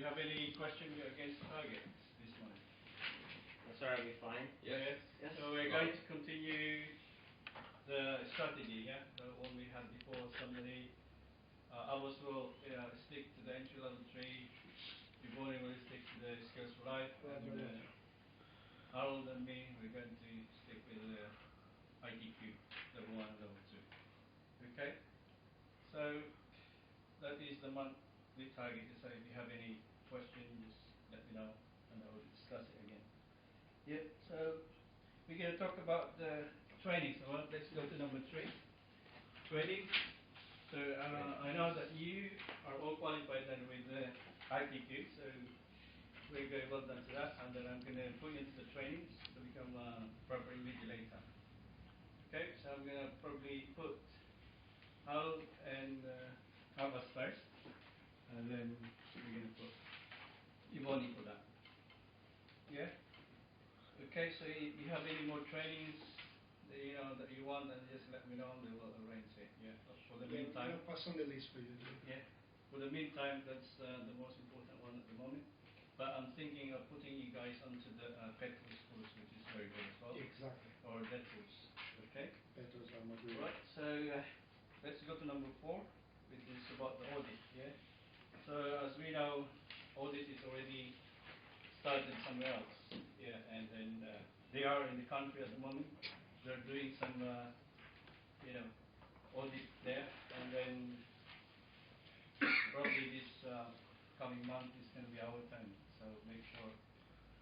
you have any question against targets this month? That's alright, we're fine. Yes. Yes. So we're going to continue the strategy, yeah, the one we had before. Somebody, others will stick to the entry level 3. Yvonne will stick to the skills for life, and Harold and me, we're going to stick with the ITQ, level 1 and level 2. Okay? So that is the monthly target. So if you have any questions, just let me know and I will discuss it again. Yeah, so we're going to talk about the training. So let's go to number 3. Training. So I know that you are all qualified then with the ITQ, so we're very well done to that. And then I'm going to put you into the trainings to become a proper invigilator. Okay, so I'm going to probably put Harold and Abbas first, and then we're going to put Yvonne for that. Yeah? Okay, so if you have any more trainings that that you want, then just let me know and we will arrange it. Yeah. But for the meantime, pass on the list for you. yeah. For the meantime, that's the most important one at the moment. But I'm thinking of putting you guys onto the Petrus course, which is very good as well. Exactly. Or Petrus. Okay. Petrus, I'm agree. Right. So let's go to number 4, which is about the audit. Yeah. So as we know, audit is already started somewhere else. Yeah, and then they are in the country at the moment. They're doing some, audit there, and then probably this coming month is going to be our time. So make sure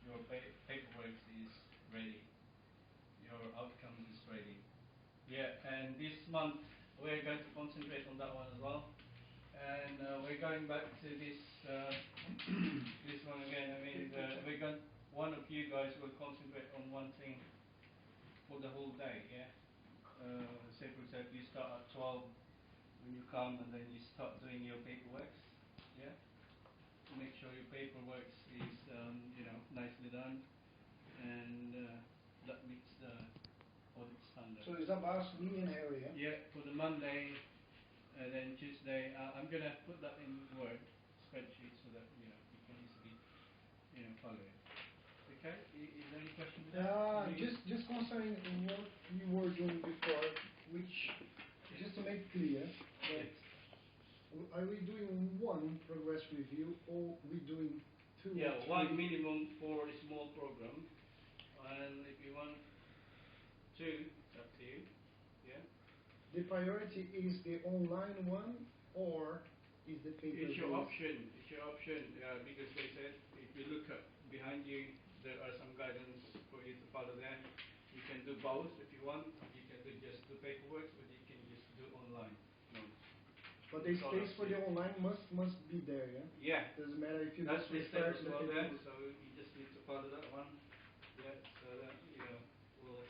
your paperwork is ready, your outcomes is ready. Yeah, and this month we're going to concentrate on that one as well. And we're going back to this this one again. I mean, one of you guys will concentrate on one thing for the whole day. Yeah. Say for example, you start at 12 when you come, and then you start doing your paperwork. Yeah. To make sure your paperwork is nicely done, and that meets the audit standard. So is that Abbas, me and Harry? Yeah. For the Monday. And then Tuesday, I'm going to put that in Word spreadsheet so that you can easily follow it. Okay? Is there any question? Just concerning what you were doing before, which just to make clear, that are we doing one progress review or we doing 2? Yeah, one minimum for a small program, and if you want 2, it's up to you. Yeah. The priority is the online one or is the paper? It's your option. It's your option because they said if you look up behind you, there are some guidance for you to follow there. You can do both if you want. You can do just the paperwork, or you can just do online. No. But the space for the online must be there, yeah? Yeah. Doesn't matter if you That's the step as well there, paperwork. so you just need to follow that one. Yeah, so that we'll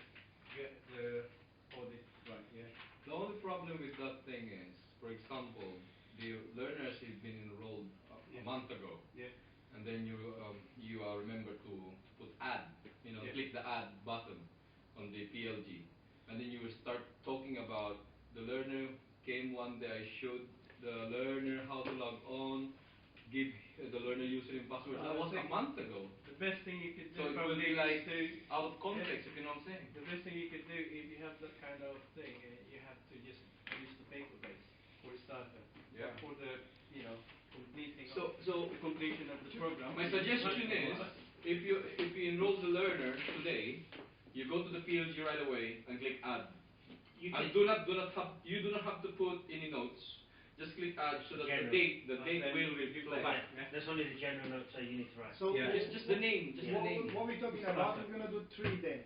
get the audit right. Yeah. The only problem with that thing is, for example, the learners have been enrolled a month ago, and then you remember to put add, click the add button on the PLG, and then you will start talking about the learner came one day, I showed the learner how to log on, give the learner username and password. That was a month ago. The best thing you could do, so it will be like out of context, if you know what I'm saying. The best thing you could do if you have that kind of thing, you have to just use the paper base for a starter. Yeah. For the completing the completion of the program. My suggestion is, if you enroll the learner today, you go to the PLG right away and click add. And you do not have to put any notes. Just click add so that the date will reflect. There's only the general notes that you need to write. So just the name. Just the name. What we're talking about, we're gonna do 3 then.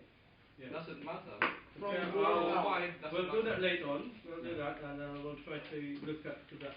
Yeah. Doesn't matter. From we'll do that later on. We'll do that, and we'll try to look up to that.